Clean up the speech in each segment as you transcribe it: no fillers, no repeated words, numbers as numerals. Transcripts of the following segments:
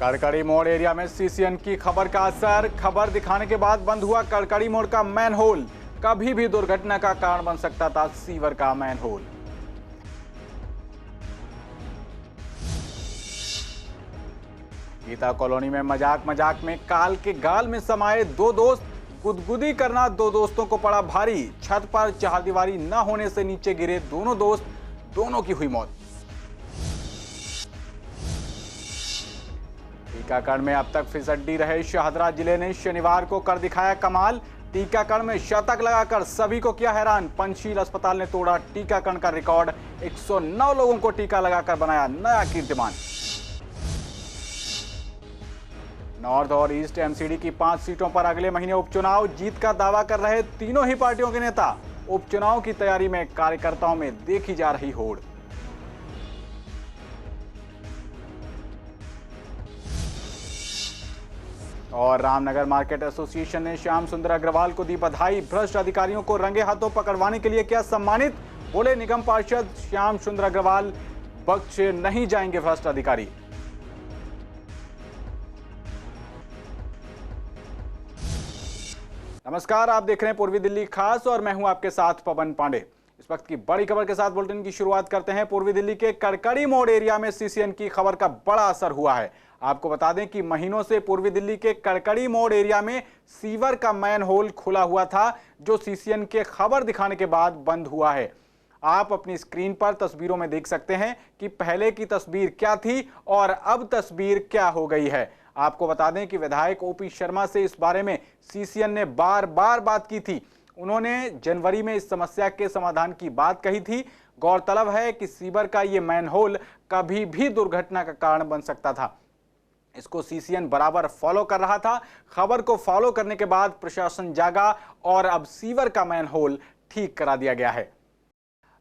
कड़कड़ी मोड़ एरिया में सीसीएन की खबर का असर। खबर दिखाने के बाद बंद हुआ कड़कड़ी मोड़ का मैनहोल। कभी भी दुर्घटना का कारण बन सकता था सीवर का मैनहोल। गीता कॉलोनी में मजाक मजाक में काल के गाल में समाये दो दोस्त। गुदगुदी करना दो दोस्तों को पड़ा भारी। छत पर चारदीवारी न होने से नीचे गिरे दोनों दोस्त, दोनों की हुई मौत। टीकाकरण में अब तक फिसड्डी रहे शाहदरा जिले ने शनिवार को कर दिखाया कमाल। टीकाकरण में शतक लगाकर सभी को किया हैरान। पंचशील अस्पताल ने तोड़ा टीकाकरण का रिकॉर्ड। 109 लोगों को टीका लगाकर बनाया नया कीर्तिमान। नॉर्थ और ईस्ट एमसीडी की 5 सीटों पर अगले महीने उपचुनाव। जीत का दावा कर रहे तीनों ही पार्टियों के नेता। उपचुनाव की तैयारी में कार्यकर्ताओं में देखी जा रही होड़। और रामनगर मार्केट एसोसिएशन ने श्याम सुंदर अग्रवाल को दी बधाई। भ्रष्ट अधिकारियों को रंगे हाथों पकड़वाने के लिए किया सम्मानित। बोले निगम पार्षद श्याम सुंदर अग्रवाल, बख्शे नहीं जाएंगे भ्रष्ट अधिकारी। नमस्कार, आप देख रहे हैं पूर्वी दिल्ली खास और मैं हूं आपके साथ पवन पांडे। इस वक्त की बड़ी खबर के साथ बुलेटिन की शुरुआत करते हैं। पूर्वी दिल्ली के कड़कड़ी मोड़ एरिया में सीसीएन की खबर का बड़ा असर हुआ है। आपको बता दें कि महीनों से पूर्वी दिल्ली के कड़कड़ी मोड़ एरिया में सीवर का मैन होल खुला हुआ था, जो सीसीएन के खबर दिखाने के बाद बंद हुआ है। आप अपनी स्क्रीन पर तस्वीरों में देख सकते हैं कि पहले की तस्वीर क्या थी और अब तस्वीर क्या हो गई है। आपको बता दें कि विधायक ओपी शर्मा से इस बारे में सीसीएन ने बार बार बात की थी। उन्होंने जनवरी में इस समस्या के समाधान की बात कही थी। गौरतलब है कि सीवर का ये मैनहोल कभी भी दुर्घटना का कारण बन सकता था। इसको सीसीएन बराबर फॉलो कर रहा था। खबर को फॉलो करने के बाद प्रशासन जागा और अब सीवर का मैनहोल ठीक करा दिया गया है।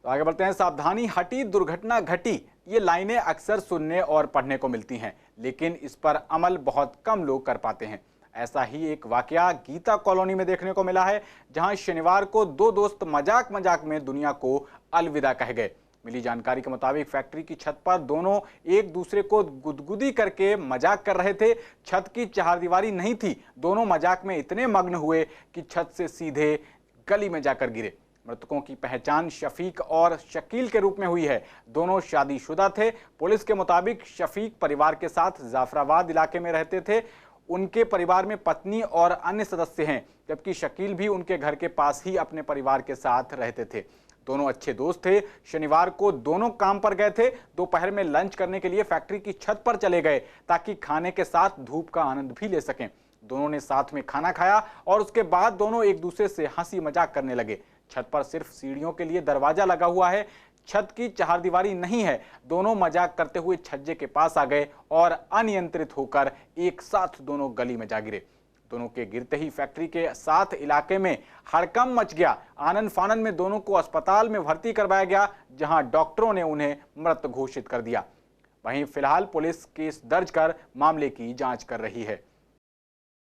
तो आगे बढ़ते हैं। सावधानी हटी, दुर्घटना घटी। ये लाइनें अक्सर सुनने और पढ़ने को मिलती हैं, लेकिन इस पर अमल बहुत कम लोग कर पाते हैं। ऐसा ही एक वाकया गीता कॉलोनी में देखने को मिला है, जहां शनिवार को दो दोस्त मजाक मजाक में दुनिया को अलविदा कह गए। मिली जानकारी के मुताबिक फैक्ट्री की छत पर दोनों एक दूसरे को गुदगुदी करके मजाक कर रहे थे। छत की चारदीवारी नहीं थी। दोनों मजाक में इतने मग्न हुए कि छत से सीधे गली में जाकर गिरे। मृतकों की पहचान शफीक और शकील के रूप में हुई है। दोनों शादीशुदा थे। पुलिस के मुताबिक शफीक परिवार के साथ जाफराबाद इलाके में रहते थे। उनके परिवार में पत्नी और अन्य सदस्य हैं, जबकि शकील भी उनके घर के पास ही अपने परिवार के साथ रहते थे। दोनों अच्छे दोस्त थे। शनिवार को दोनों काम पर गए थे। दोपहर में लंच करने के लिए फैक्ट्री की छत पर चले गए, ताकि खाने के साथ धूप का आनंद भी ले सकें। दोनों ने साथ में खाना खाया और उसके बाद दोनों एक दूसरे से हंसी मजाक करने लगे। छत पर सिर्फ सीढ़ियों के लिए दरवाजा लगा हुआ है, छत की चारदीवारी नहीं है। दोनों मजाक करते हुए छज्जे के पास आ गए और अनियंत्रित होकर एक साथ दोनों गली में जा गिरे। दोनों के गिरते ही फैक्ट्री के साथ इलाके में हड़कंप मच गया। आनन फानन में दोनों को अस्पताल में भर्ती करवाया गया, जहां डॉक्टरों ने उन्हें मृत घोषित कर दिया। वहीं फिलहाल पुलिस केस दर्ज कर मामले की जांच कर रही है।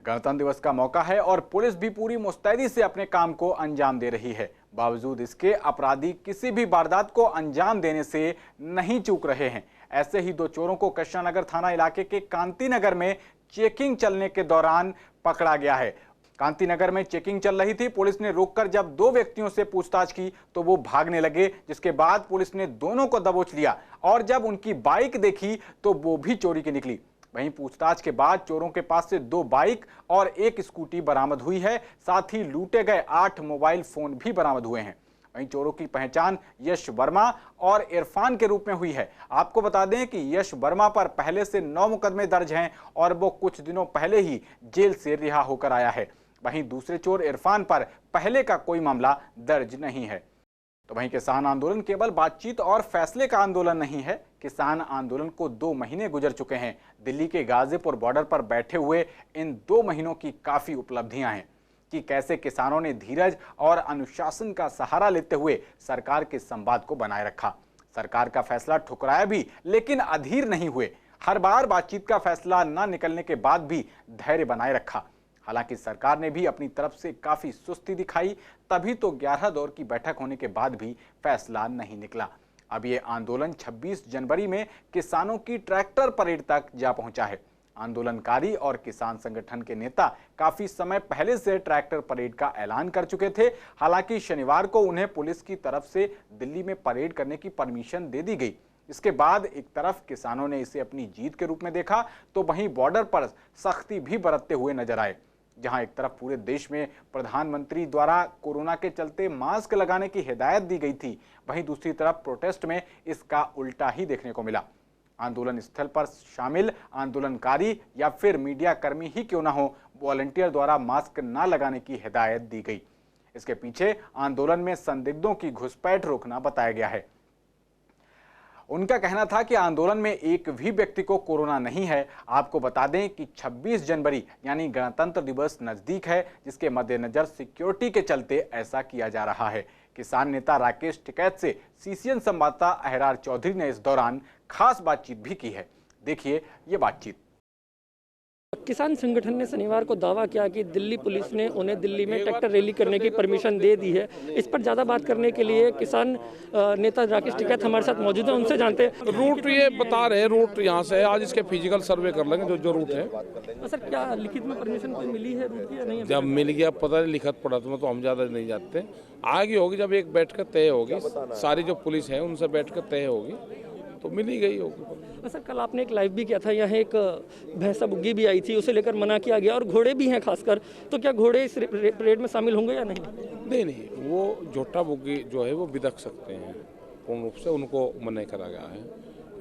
गणतंत्र दिवस का मौका है और पुलिस भी पूरी मुस्तैदी से अपने काम को अंजाम दे रही है। बावजूद इसके अपराधी किसी भी वारदात को अंजाम देने से नहीं चूक रहे हैं। ऐसे ही दो चोरों को कृष्णानगर थाना इलाके के कांति नगर में चेकिंग चलने के दौरान पकड़ा गया है। कांति नगर में चेकिंग चल रही थी। पुलिस ने रोककर जब दो व्यक्तियों से पूछताछ की तो वो भागने लगे, जिसके बाद पुलिस ने दोनों को दबोच लिया और जब उनकी बाइक देखी तो वो भी चोरी की निकली। वहीं पूछताछ के बाद चोरों के पास से 2 बाइक और 1 स्कूटी बरामद हुई है। साथ ही लूटे गए 8 मोबाइल फोन भी बरामद हुए हैं। वहीं चोरों की पहचान यश वर्मा और इरफान के रूप में हुई है। आपको बता दें कि यश वर्मा पर पहले से 9 मुकदमे दर्ज हैं और वो कुछ दिनों पहले ही जेल से रिहा होकर आया है। वहीं दूसरे चोर इरफान पर पहले का कोई मामला दर्ज नहीं है। तो वहीं किसान आंदोलन केवल बातचीत और फैसले का आंदोलन नहीं है। किसान आंदोलन को 2 महीने गुजर चुके हैं। दिल्ली के गाजीपुर बॉर्डर पर बैठे हुए इन 2 महीनों की काफी उपलब्धियां हैं कि कैसे किसानों ने धीरज और अनुशासन का सहारा लेते हुए सरकार के संवाद को बनाए रखा। सरकार का फैसला ठुकराया भी, लेकिन अधीर नहीं हुए। हर बार बातचीत का फैसला न निकलने के बाद भी धैर्य बनाए रखा। हालांकि सरकार ने भी अपनी तरफ से काफी सुस्ती दिखाई, तभी तो 11 दौर की बैठक होने के बाद भी फैसला नहीं निकला। अब ये आंदोलन 26 जनवरी में किसानों की ट्रैक्टर परेड तक जा पहुंचा है। आंदोलनकारी और किसान संगठन के नेता काफी समय पहले से ट्रैक्टर परेड का ऐलान कर चुके थे। हालांकि शनिवार को उन्हें पुलिस की तरफ से दिल्ली में परेड करने की परमिशन दे दी गई। इसके बाद एक तरफ किसानों ने इसे अपनी जीत के रूप में देखा, तो वहीं बॉर्डर पर सख्ती भी बरतते हुए नजर आए। जहां एक तरफ पूरे देश में प्रधानमंत्री द्वारा कोरोना के चलते मास्क लगाने की हिदायत दी गई थी, वहीं दूसरी तरफ प्रोटेस्ट में इसका उल्टा ही देखने को मिला। आंदोलन स्थल पर शामिल आंदोलनकारी या फिर मीडिया कर्मी ही क्यों ना हो, वॉलंटियर द्वारा मास्क न लगाने की हिदायत दी गई। इसके पीछे आंदोलन में संदिग्धों की घुसपैठ रोकना बताया गया है। उनका कहना था कि आंदोलन में एक भी व्यक्ति को कोरोना नहीं है। आपको बता दें कि 26 जनवरी यानी गणतंत्र दिवस नजदीक है, जिसके मद्देनजर सिक्योरिटी के चलते ऐसा किया जा रहा है। किसान नेता राकेश टिकैत से सीसीएन संवाददाता अहरार चौधरी ने इस दौरान खास बातचीत भी की है। देखिए ये बातचीत। किसान संगठन ने शनिवार को दावा किया कि दिल्ली पुलिस ने उन्हें दिल्ली में ट्रैक्टर रैली करने की परमिशन दे दी है। इस पर ज़्यादा बात करने के लिए किसान नेता राकेश टिकैत हमारे साथ मौजूद है, उनसे जानते हैं। रूट ये बता रहे हैं, रूट यहाँ से है, आज इसके फिजिकल सर्वे कर लेंगे जो रूट है। सर क्या लिखित में परमिशन कोई मिली है रूट की या नहीं? जब मिल गया पता नहीं, लिखत पड़ा तो हम ज़्यादा नहीं जाते। आगे होगी जब एक बैठकर तय होगी, सारी जो पुलिस है उनसे बैठकर तय होगी तो मिली गई होगी। सर कल आपने एक लाइव भी किया था, यहाँ एक भैंसा बुग्गी भी आई थी, उसे लेकर मना किया गया और घोड़े भी हैं खासकर, तो क्या घोड़े इस परेड में शामिल होंगे या नहीं? नहीं, वो झोटा बुग्गी जो है वो बिदक सकते हैं पूर्ण रूप से, उनको मना करा गया है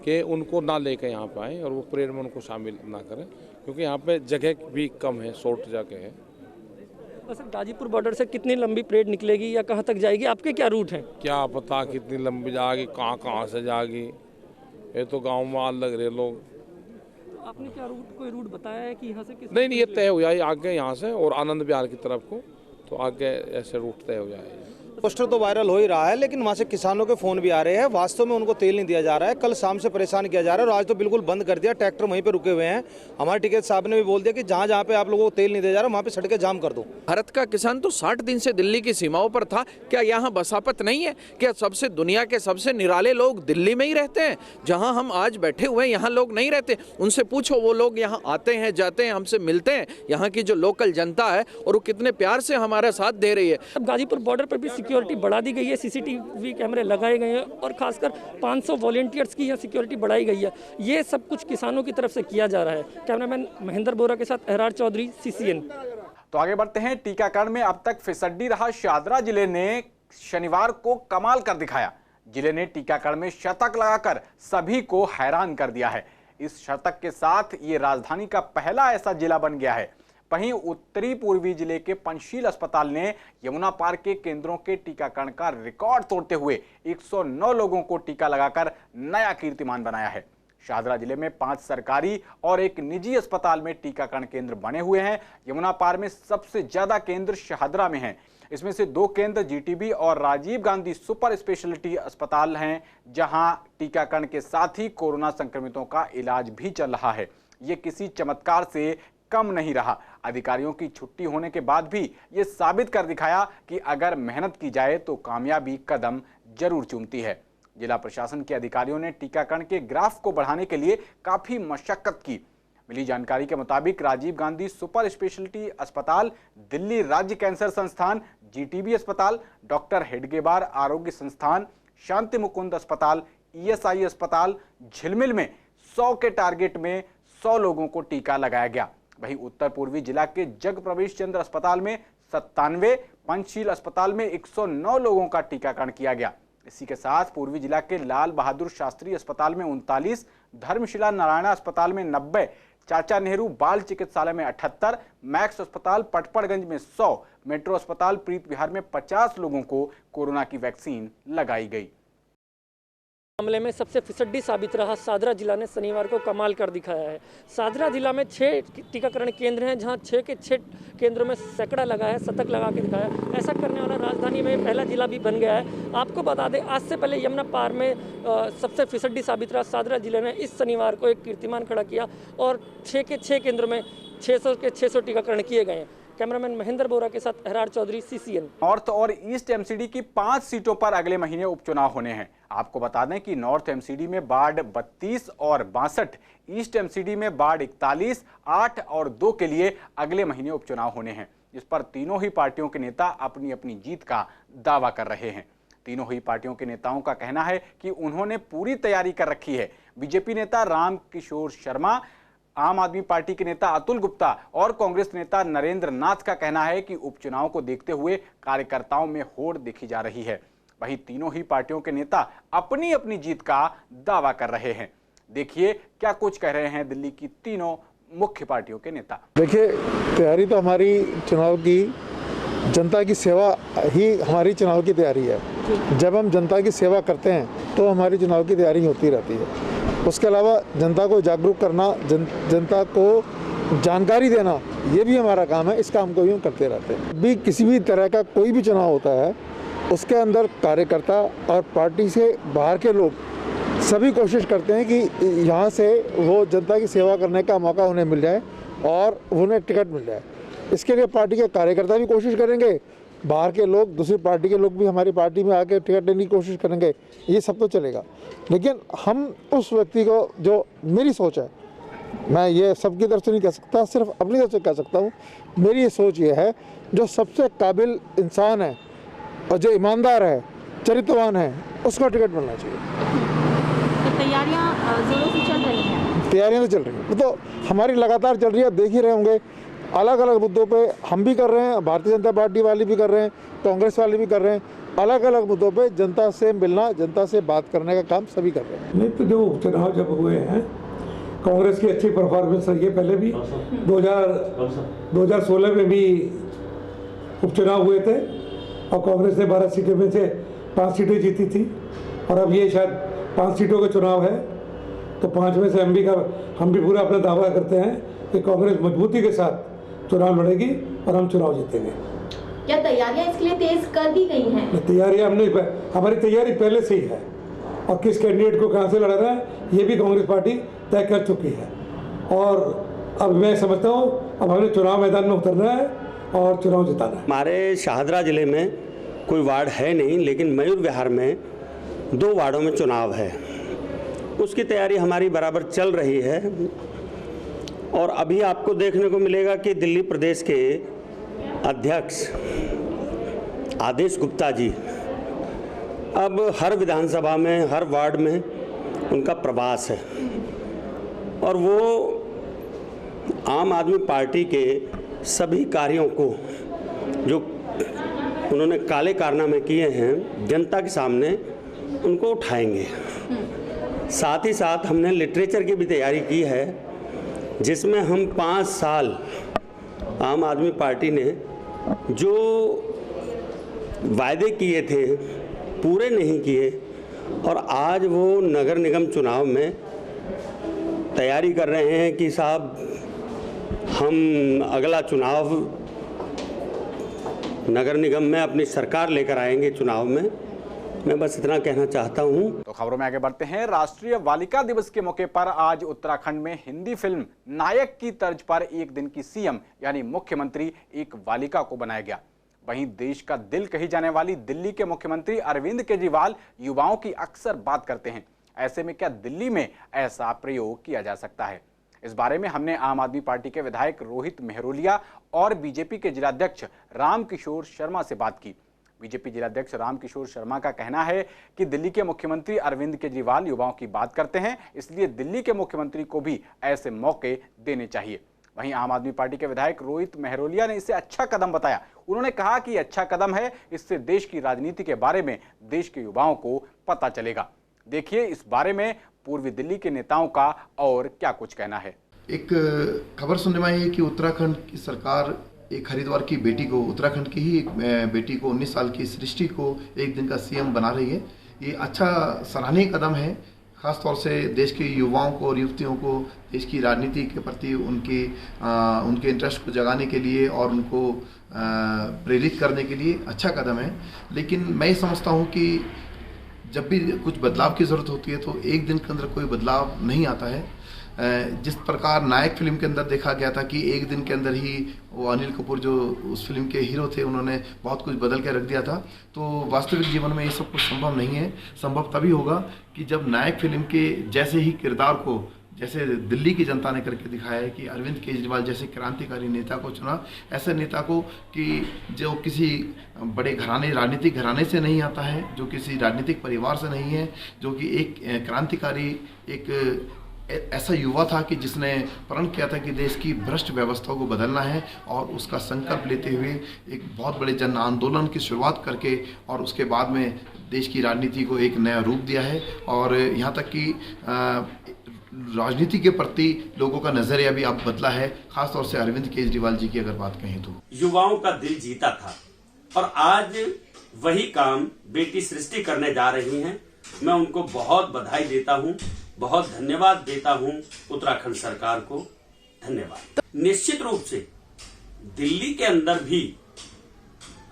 कि उनको ना लेकर यहाँ पे आए और वो परेड में उनको शामिल ना करें, क्योंकि यहाँ पे जगह भी कम है, शॉर्ट जगह है। सर गाजीपुर बॉर्डर से कितनी लंबी परेड निकलेगी या कहाँ तक जाएगी, आपके क्या रूट हैं? क्या पता कितनी लंबी जाएगी, कहाँ से जाएगी, ये तो गांव में आग लग रहे लोग। तो आपने क्या रूट, कोई रूट बताया है कि यहाँ से किस? नहीं, ये तय हो जाए आगे यहाँ से और आनंद विहार की तरफ को, तो आगे ऐसे रूट तय हो जाए। पोस्टर तो वायरल हो ही रहा है, लेकिन वहाँ से किसानों के फोन भी आ रहे हैं। वास्तव में उनको तेल नहीं दिया जा रहा है। कल शाम से परेशान किया जा रहा है और आज तो बिल्कुल बंद कर दिया। ट्रैक्टर वहीं पे रुके हुए हैं। हमारे टिकैत साहब ने भी बोल दिया कि जहाँ जहाँ पे आप लोगों को तेल नहीं दिया जा रहा, वहाँ पे सड़कें जाम कर दो। भारत का किसान तो 60 दिन से दिल्ली की सीमाओं पर था। क्या यहाँ बसापत नहीं है? क्या सबसे दुनिया के सबसे निराले लोग दिल्ली में ही रहते हैं? जहाँ हम आज बैठे हुए हैं यहाँ लोग नहीं रहते। उनसे पूछो, वो लोग यहाँ आते हैं, जाते हैं, हमसे मिलते हैं। यहाँ की जो लोकल जनता है और वो कितने प्यार से हमारा साथ दे रही है। अब गाजीपुर बॉर्डर पर भी सिक्योरिटी बढ़ा दी गई है, सीसीटीवी कैमरे लगाए गए हैं और खासकर 500 वॉलंटियर्स की यहाँ सिक्योरिटी बढ़ाई गई है। ये सब कुछ किसानों की तरफ से किया जा रहा है। कैमरामैन महेंद्र बोरा के साथ अहरार चौधरी, सीसीएन। तो आगे बढ़ते हैं। टीकाकरण में अब तक फिसड्डी रहा शादरा जिले ने शनिवार को कमाल कर दिखाया। जिले ने टीकाकरण में शतक लगाकर सभी को हैरान कर दिया है। इस शतक के साथ ये राजधानी का पहला ऐसा जिला बन गया है। वहीं उत्तरी पूर्वी जिले के पंचशील अस्पताल ने यमुना पार के केंद्रों के टीकाकरण का रिकॉर्ड तोड़ते हुए 109 लोगों को टीका लगाकर नया कीर्तिमान बनाया है। शादरा जिले में 5 सरकारी और एक निजी अस्पताल में टीकाकरण केंद्र बने हुए हैं। यमुना पार में सबसे ज्यादा केंद्र शाहदरा में हैं। इसमें से 2 केंद्र जीटीबी और राजीव गांधी सुपर स्पेशलिटी अस्पताल हैं, जहां टीकाकरण के साथ ही कोरोना संक्रमितों का इलाज भी चल रहा है। ये किसी चमत्कार से कम नहीं रहा। अधिकारियों की छुट्टी होने के बाद भी ये साबित कर दिखाया कि अगर मेहनत की जाए तो कामयाबी कदम जरूर चूमती है। जिला प्रशासन के अधिकारियों ने टीकाकरण के ग्राफ को बढ़ाने के लिए काफी मशक्कत की। मिली जानकारी के मुताबिक राजीव गांधी सुपर स्पेशलिटी अस्पताल, दिल्ली राज्य कैंसर संस्थान, जीटीबी अस्पताल, डॉक्टर हेडगेबार आरोग्य संस्थान, शांति मुकुंद अस्पताल, ईएसआई अस्पताल झिलमिल में 100 के टारगेट में 100 लोगों को टीका लगाया गया। वहीं उत्तर पूर्वी जिला के जग प्रवेश चंद्र अस्पताल में 97, पंचशील अस्पताल में 109 लोगों का टीकाकरण किया गया। इसी के साथ पूर्वी जिला के लाल बहादुर शास्त्री अस्पताल में 39, धर्मशिला नारायणा अस्पताल में 90, चाचा नेहरू बाल चिकित्सालय में 78, मैक्स अस्पताल पटपड़गंज में 100, मेट्रो अस्पताल प्रीत विहार में 50 लोगों को कोरोना की वैक्सीन लगाई गई। मामले में सबसे फिसड्डी साबित रहा शादरा जिला ने शनिवार को कमाल कर दिखाया है। शादरा जिला में 6 टीकाकरण केंद्र हैं, जहां 6 के 6 केंद्रों में सैकड़ा लगा है, शतक लगा के दिखाया। ऐसा करने वाला राजधानी में पहला जिला भी बन गया है। आपको बता दें, आज से पहले यमुना पार में सबसे फिसड्डी साबित रहा शादरा जिले ने इस शनिवार को एक कीर्तिमान खड़ा किया और 6 के 6 केंद्रों में 600 के 600 टीकाकरण किए गए हैं। कैमरामैन महेंद्र बोरा के साथ अहरार चौधरी, CCN। नॉर्थ और ईस्ट एमसीडी की 5 सीटों पर अगले महीने उपचुनाव होने हैं। आपको बता दें कि नॉर्थ एमसीडी में वार्ड 32 और 62, ईस्ट एमसीडी में वार्ड 41, 8 और 2 के लिए अगले महीने उपचुनाव होने हैं, जिस पर तीनों ही पार्टियों के नेता अपनी अपनी जीत का दावा कर रहे हैं। तीनों ही पार्टियों के नेताओं का कहना है कि उन्होंने पूरी तैयारी कर रखी है। बीजेपी नेता राम किशोर शर्मा, आम आदमी पार्टी के नेता अतुल गुप्ता और कांग्रेस नेता नरेंद्र नाथ का कहना है कि उपचुनाव को देखते हुए कार्यकर्ताओं में होड़ देखी जा रही है। वहीं तीनों ही पार्टियों के नेता अपनी अपनी जीत का दावा कर रहे हैं। देखिए क्या कुछ कह रहे हैं दिल्ली की तीनों मुख्य पार्टियों के नेता। देखिए, तैयारी तो हमारी चुनाव की, जनता की सेवा ही हमारी चुनाव की तैयारी है। जब हम जनता की सेवा करते हैं तो हमारी चुनाव की तैयारी होती रहती है। उसके अलावा जनता को जागरूक करना, जनता को जानकारी देना, ये भी हमारा काम है। इस काम को भी हम करते रहते हैं। भी किसी भी तरह का कोई भी चुनाव होता है, उसके अंदर कार्यकर्ता और पार्टी से बाहर के लोग सभी कोशिश करते हैं कि यहाँ से वो जनता की सेवा करने का मौका उन्हें मिल जाए और उन्हें टिकट मिल जाए। इसके लिए पार्टी के कार्यकर्ता भी कोशिश करेंगे, बाहर के लोग, दूसरी पार्टी के लोग भी हमारी पार्टी में आके टिकट लेने की कोशिश करेंगे। ये सब तो चलेगा, लेकिन हम उस व्यक्ति को, जो मेरी सोच है, मैं ये सबकी तरफ से नहीं कह सकता, सिर्फ अपनी तरफ से कह सकता हूँ। मेरी ये सोच ये है, जो सबसे काबिल इंसान है और जो ईमानदार है, चरित्रवान है, उसको टिकट मिलना चाहिए। तो तैयारियां जोरों से चल रही हैं? तैयारियां तो चल रही हैं, तो हमारी लगातार चल रही है। देख ही रहे होंगे, अलग अलग मुद्दों पे हम भी कर रहे हैं, भारतीय जनता पार्टी वाले भी कर रहे हैं, कांग्रेस वाले भी कर रहे हैं। अलग अलग मुद्दों पे जनता से मिलना, जनता से बात करने का काम सभी कर रहे हैं। नहीं तो जो उपचुनाव जब हुए हैं, कांग्रेस की अच्छी परफॉर्मेंस रही है। पहले भी 2016 में भी उपचुनाव हुए थे और कांग्रेस ने 12 सीटों में से 5 सीटें जीती थी। और अब ये शायद 5 सीटों का चुनाव है, तो 5 में से हम भी पूरा अपना दावा करते हैं कि कांग्रेस मजबूती के साथ चुनाव लड़ेगी और हम चुनाव जीतेंगे। क्या तैयारियां इसके लिए तेज कर दी गई हैं? तैयारियां हमारी तैयारी पहले से ही है, और किस कैंडिडेट को कहां से लड़ना है ये भी कांग्रेस पार्टी तय कर चुकी है। और अब मैं समझता हूं, अब हमें चुनाव मैदान में उतरना है और चुनाव जिताना है। हमारे शाहदरा जिले में कोई वार्ड है नहीं, लेकिन मयूर विहार में 2 वार्डों में चुनाव है। उसकी तैयारी हमारी बराबर चल रही है। और अभी आपको देखने को मिलेगा कि दिल्ली प्रदेश के अध्यक्ष आदेश गुप्ता जी अब हर विधानसभा में, हर वार्ड में उनका प्रवास है, और वो आम आदमी पार्टी के सभी कार्यों को, जो उन्होंने काले कारनामे किए हैं, जनता के सामने उनको उठाएंगे। साथ ही साथ हमने लिटरेचर की भी तैयारी की है, जिसमें हम 5 साल आम आदमी पार्टी ने जो वायदे किए थे पूरे नहीं किए, और आज वो नगर निगम चुनाव में तैयारी कर रहे हैं कि साहब हम अगला चुनाव नगर निगम में अपनी सरकार लेकर आएंगे चुनाव में। मैं बस इतना कहना चाहता हूं। तो खबरों में आगे बढ़ते हैं। राष्ट्रीय बालिका दिवस के मौके पर आज उत्तराखंड में हिंदी फिल्म नायक की तर्ज पर एक दिन की सीएम यानी मुख्यमंत्री एक बालिका को बनाया गया। वहीं देश का दिल कही जाने वाली दिल्ली के मुख्यमंत्री अरविंद केजरीवाल युवाओं की अक्सर बात करते हैं। ऐसे में क्या दिल्ली में ऐसा प्रयोग किया जा सकता है? इस बारे में हमने आम आदमी पार्टी के विधायक रोहित मेहरोलिया और बीजेपी के जिलाध्यक्ष राम किशोर शर्मा से बात की। बीजेपी जिलाध्यक्ष राम किशोर शर्मा का कहना है कि दिल्ली के मुख्यमंत्री अरविंद केजरीवाल युवाओं की बात करते हैं, इसलिए दिल्ली के मुख्यमंत्री को भी ऐसे मौके देने चाहिए। वहीं आम आदमी पार्टी के विधायक रोहित मेहरोलिया ने इसे अच्छा कदम बताया। उन्होंने कहा कि अच्छा कदम है, इससे देश की राजनीति के बारे में देश के युवाओं को पता चलेगा। देखिए इस बारे में पूर्वी दिल्ली के नेताओं का और क्या कुछ कहना है। एक खबर सुनने में आई है कि उत्तराखंड की सरकार एक हरिद्वार की बेटी को, उत्तराखंड की ही एक बेटी को, 19 साल की सृष्टि को एक दिन का सीएम बना रही है। ये अच्छा सराहनीय कदम है, खास तौर से देश के युवाओं को और युवतियों को देश की राजनीति के प्रति उनके इंटरेस्ट को जगाने के लिए और उनको प्रेरित करने के लिए अच्छा कदम है। लेकिन मैं ये समझता हूँ कि जब भी कुछ बदलाव की ज़रूरत होती है तो एक दिन के अंदर कोई बदलाव नहीं आता है। जिस प्रकार नायक फिल्म के अंदर देखा गया था कि एक दिन के अंदर ही वो अनिल कपूर जो उस फिल्म के हीरो थे उन्होंने बहुत कुछ बदल के रख दिया था, तो वास्तविक जीवन में ये सब कुछ संभव नहीं है। संभव तभी होगा कि जब नायक फिल्म के जैसे ही किरदार को, जैसे दिल्ली की जनता ने करके दिखाया है कि अरविंद केजरीवाल जैसे क्रांतिकारी नेता को चुना, ऐसे नेता को कि जो किसी बड़े घराने, राजनीतिक घराने से नहीं आता है, जो किसी राजनीतिक परिवार से नहीं है, जो कि एक क्रांतिकारी, एक ऐसा युवा था कि जिसने प्रण किया था कि देश की भ्रष्ट व्यवस्था को बदलना है, और उसका संकल्प लेते हुए एक बहुत बड़े जन आंदोलन की शुरुआत करके और उसके बाद में देश की राजनीति को एक नया रूप दिया है। और यहाँ तक कि राजनीति के प्रति लोगों का नजरिया भी अब बदला है, खासतौर से अरविंद केजरीवाल जी की अगर बात कहें तो। युवाओं का दिल जीता था और आज वही काम बेटी सृष्टि करने जा रही हैं। मैं उनको बहुत बधाई देता हूं, बहुत धन्यवाद देता हूं उत्तराखंड सरकार को, धन्यवाद। निश्चित रूप से दिल्ली के अंदर भी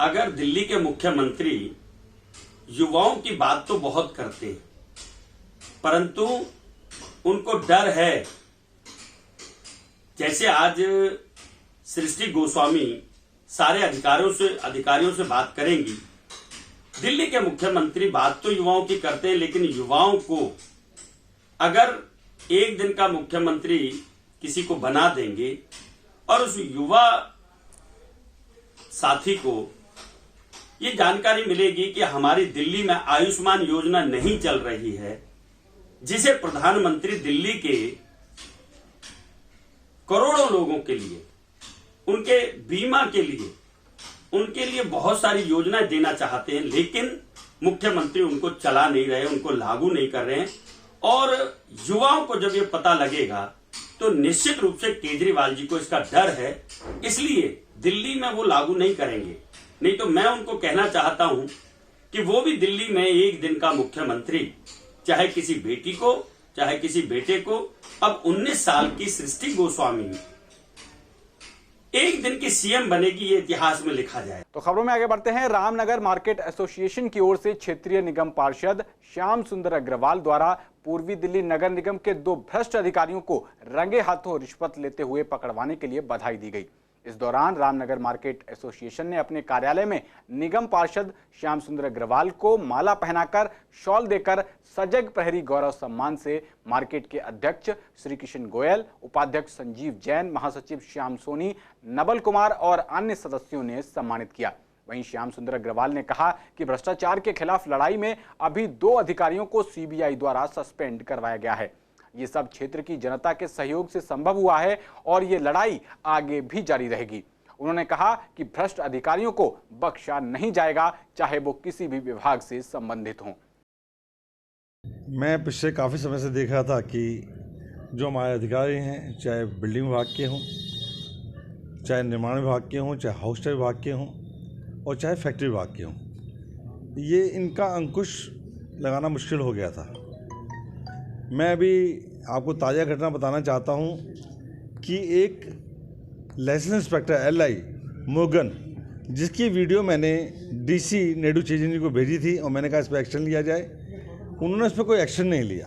अगर दिल्ली के मुख्यमंत्री युवाओं की बात तो बहुत करते हैं, परंतु उनको डर है, जैसे आज सृष्टि गोस्वामी सारे अधिकारियों से बात करेंगी। दिल्ली के मुख्यमंत्री बात तो युवाओं की करते हैं, लेकिन युवाओं को अगर एक दिन का मुख्यमंत्री किसी को बना देंगे और उस युवा साथी को ये जानकारी मिलेगी कि हमारी दिल्ली में आयुष्मान योजना नहीं चल रही है, जिसे प्रधानमंत्री दिल्ली के करोड़ों लोगों के लिए, उनके बीमा के लिए, उनके लिए बहुत सारी योजनाएं देना चाहते हैं, लेकिन मुख्यमंत्री उनको चला नहीं रहे, उनको लागू नहीं कर रहे हैं। और युवाओं को जब ये पता लगेगा तो निश्चित रूप से केजरीवाल जी को इसका डर है, इसलिए दिल्ली में वो लागू नहीं करेंगे। नहीं तो मैं उनको कहना चाहता हूं कि वो भी दिल्ली में एक दिन का मुख्यमंत्री, चाहे किसी बेटी को चाहे किसी बेटे को, अब 19 साल की सृष्टि गोस्वामी एक दिन की सीएम बनेगी, ये इतिहास में लिखा जाए। तो खबरों में आगे बढ़ते हैं। रामनगर मार्केट एसोसिएशन की ओर से क्षेत्रीय निगम पार्षद श्याम सुंदर अग्रवाल द्वारा पूर्वी दिल्ली नगर निगम के 2 भ्रष्ट अधिकारियों को रंगे हाथों रिश्वत लेते हुए पकड़वाने के लिए बधाई दी गई। इस दौरान रामनगर मार्केट एसोसिएशन ने अपने कार्यालय में निगम पार्षद श्याम सुंदर अग्रवाल को माला पहनाकर, शॉल देकर सजग प्रहरी गौरव सम्मान से मार्केट के अध्यक्ष श्री किशन गोयल, उपाध्यक्ष संजीव जैन, महासचिव श्याम सोनी, नबल कुमार और अन्य सदस्यों ने सम्मानित किया। वहीं श्याम सुंदर अग्रवाल ने कहा कि भ्रष्टाचार के खिलाफ लड़ाई में अभी 2 अधिकारियों को सीबीआई द्वारा सस्पेंड करवाया गया है। ये सब क्षेत्र की जनता के सहयोग से संभव हुआ है और ये लड़ाई आगे भी जारी रहेगी। उन्होंने कहा कि भ्रष्ट अधिकारियों को बख्शा नहीं जाएगा, चाहे वो किसी भी विभाग से संबंधित हों। मैं पिछले काफ़ी समय से देख रहा था कि जो हमारे अधिकारी हैं, चाहे बिल्डिंग विभाग के हों, चाहे निर्माण विभाग के हों, चाहे हाउस टाइप विभाग के हों और चाहे फैक्ट्री विभाग के हों, ये इनका अंकुश लगाना मुश्किल हो गया था। मैं अभी आपको ताज़ा घटना बताना चाहता हूं कि एक लाइसेंस इंस्पेक्टर LI मोगन, जिसकी वीडियो मैंने DC नेडू चेजन जी को भेजी थी और मैंने कहा इस पर एक्शन लिया जाए, उन्होंने इस पर कोई एक्शन नहीं लिया।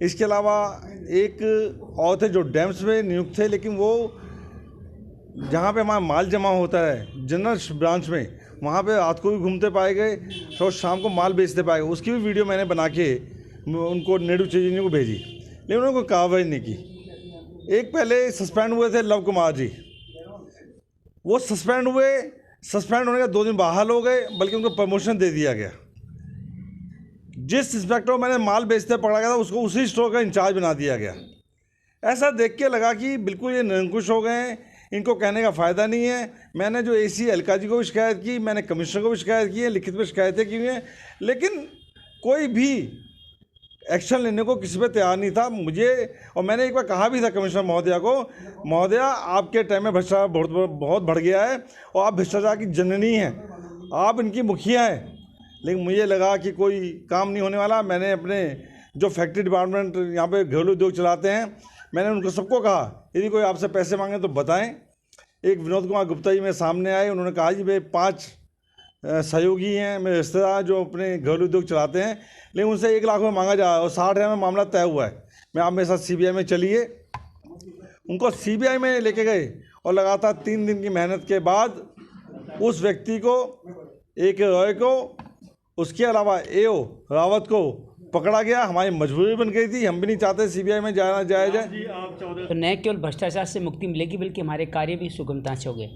इसके अलावा एक और थे जो डैम्स में नियुक्त थे, लेकिन वो जहाँ पे हमारा माल जमा होता है जनरल ब्रांच में, वहाँ पे रात को भी घूमते पाए गए और शाम को माल बेचते पाए गए। उसकी भी वीडियो मैंने बना के उनको नेडू चेजन जी को भेजी, लेकिन उन्होंने कोई कार्रवाई नहीं की। एक पहले सस्पेंड हुए थे लव कुमार जी, वो सस्पेंड होने के 2 दिन बहाल हो गए, बल्कि उनको प्रमोशन दे दिया गया। जिस इंस्पेक्टर को मैंने माल बेचते पकड़ा गया था, उसको उसी स्टोर का इंचार्ज बना दिया गया। ऐसा देख के लगा कि बिल्कुल ये निरंकुश हो गए हैं, इनको कहने का फ़ायदा नहीं है। मैंने जो AC अलका जी को भी शिकायत की, मैंने कमिश्नर को भी शिकायत की है, लिखित में शिकायतें की हुई हैं, लेकिन कोई भी एक्शन लेने को किसी पे तैयार नहीं था। मुझे, और मैंने एक बार कहा भी था कमिश्नर महोदया को, महोदया आपके टाइम में भ्रष्टाचार बहुत बढ़ गया है और आप भ्रष्टाचार की जननी हैं, आप इनकी मुखिया हैं। लेकिन मुझे लगा कि कोई काम नहीं होने वाला। मैंने अपने जो फैक्ट्री डिपार्टमेंट यहाँ पे घरेलू उद्योग चलाते हैं, मैंने उनको सबको कहा यदि कोई आपसे पैसे मांगे तो बताएं। एक विनोद कुमार गुप्ता जी मेरे सामने आए, उन्होंने कहा जी मेरे 5 सहयोगी हैं, मेरे रिश्तेदार जो अपने घरेलू उद्योग चलाते हैं, लेकिन उनसे 1 लाख रुपये मांगा जा रहा है और 60 हज़ार में मामला तय हुआ है। मैं आप मेरे साथ सीबीआई में चलिए। उनको सीबीआई में लेके गए और लगातार 3 दिन की मेहनत के बाद उस व्यक्ति को, ए के रॉय को, उसके अलावा एओ रावत को पकड़ा गया। हमारी मजबूरी बन गई थी, हम भी नहीं चाहते सीबीआई में जाया जाए। तो न केवल भ्रष्टाचार से मुक्ति मिलेगी बल्कि हमारे कार्य भी सुगमता से होंगे।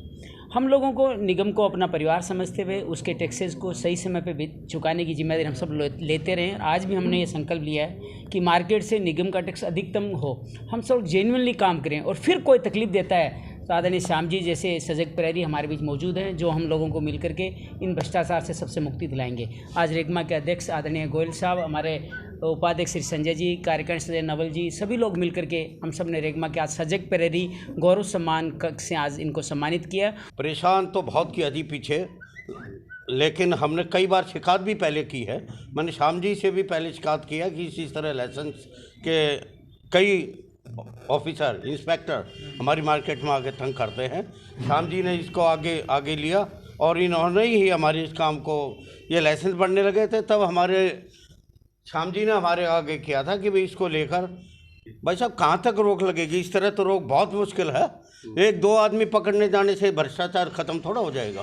हम लोगों को निगम को अपना परिवार समझते हुए उसके टैक्सेस को सही समय पे चुकाने की जिम्मेदारी हम सब लेते रहे। आज भी हमने ये संकल्प लिया है कि मार्केट से निगम का टैक्स अधिकतम हो। हम सब जेन्युइनली काम करें और फिर कोई तकलीफ देता है तो आदरणीय श्याम जी जैसे सजग प्रहरी हमारे बीच मौजूद हैं, जो हम लोगों को मिल करके इन भ्रष्टाचार से सबसे मुक्ति दिलाएंगे। आज रेगमा के अध्यक्ष आदरणीय गोयल साहब, हमारे उपाध्यक्ष श्री संजय जी, कार्यकारिणी सदस्य नवल जी, सभी लोग मिल करके हम सब ने रेगमा के आज सजग प्रहरी गौरव सम्मान से आज इनको सम्मानित किया। परेशान तो बहुत किया थी पीछे, लेकिन हमने कई बार शिकायत भी पहले की है। मैंने श्याम जी से भी पहले शिकायत किया कि इसी तरह लाइसेंस के कई ऑफिसर, इंस्पेक्टर हमारी मार्केट में आके तंग करते हैं। श्याम जी ने इसको आगे लिया और इन्होंने ही हमारे इस काम को, ये लाइसेंस बनने लगे थे तब हमारे श्याम जी ने हमारे आगे किया था कि भाई इसको लेकर भाई साहब कहाँ तक रोक लगेगी। इस तरह तो रोक बहुत मुश्किल है। 1-2 आदमी पकड़ने जाने से भ्रष्टाचार खत्म थोड़ा हो जाएगा।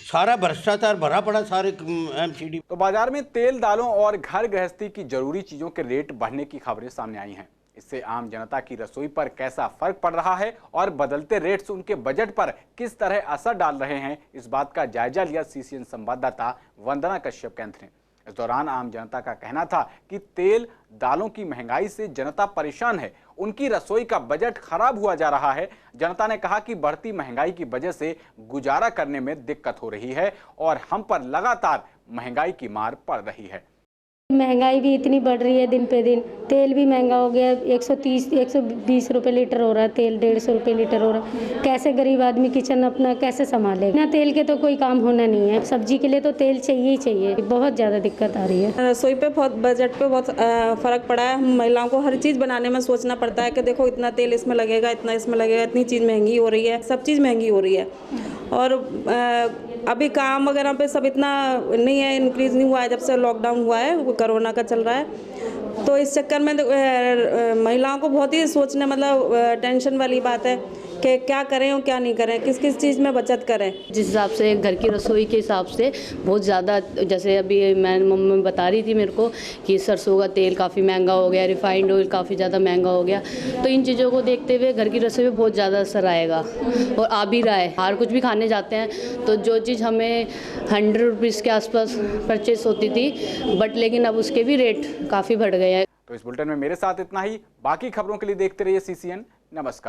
सारा भ्रष्टाचार भरा पड़ा सारे एमसीडी। तो बाजार में तेल, दालों और घर गृहस्थी की जरूरी चीजों के रेट बढ़ने की खबरें सामने आई हैं। इससे आम जनता की रसोई पर कैसा फर्क पड़ रहा है और बदलते रेट्स उनके बजट पर किस तरह असर डाल रहे हैं, इस बात का जायजा लिया सीसीएन संवाददाता वंदना कश्यप कैंथ ने। इस दौरान आम जनता का कहना था कि तेल, दालों की महंगाई से जनता परेशान है, उनकी रसोई का बजट खराब हुआ जा रहा है। जनता ने कहा कि बढ़ती महंगाई की वजह से गुजारा करने में दिक्कत हो रही है और हम पर लगातार महंगाई की मार पड़ रही है। महंगाई भी इतनी बढ़ रही है दिन पे दिन। तेल भी महंगा हो गया, 130-120 रुपए लीटर हो रहा है तेल, 150 रुपए लीटर हो रहा है। कैसे गरीब आदमी किचन अपना कैसे संभालेगा? ना तेल के तो कोई काम होना नहीं है। सब्जी के लिए तो तेल चाहिए ही चाहिए। बहुत ज़्यादा दिक्कत आ रही है। रसोई पे बहुत, बजट पे बहुत फ़र्क पड़ा है। हम महिलाओं को हर चीज़ बनाने में सोचना पड़ता है कि देखो इतना तेल इसमें लगेगा, इतना इसमें लगेगा, इतनी चीज़ महंगी हो रही है, सब चीज़ महंगी हो रही है। और अभी काम वगैरह पे सब इतना नहीं है, इंक्रीज़ नहीं हुआ है जब से लॉकडाउन हुआ है, कोरोना का चल रहा है। तो इस चक्कर में महिलाओं को बहुत ही सोचने, मतलब टेंशन वाली बात है कि क्या करें और क्या नहीं करें, किस किस चीज़ में बचत करें। जिस हिसाब से घर की रसोई के हिसाब से बहुत ज़्यादा, जैसे अभी मम्मी बता रही थी मेरे को कि सरसों का तेल काफ़ी महंगा हो गया, रिफाइंड ऑयल काफ़ी ज़्यादा महंगा हो गया। तो इन चीज़ों को देखते हुए घर की रसोई में बहुत ज़्यादा असर आएगा और आ भी रहा है। हर कुछ भी खाने जाते हैं तो जो चीज़ हमें 100 रुपीज़ के आसपास परचेस होती थी, बट लेकिन अब उसके भी रेट काफ़ी बढ़ गए हैं। तो इस बुलेटिन में मेरे साथ इतना ही। बाकी खबरों के लिए देखते रहिए सीसीएन। नमस्कार।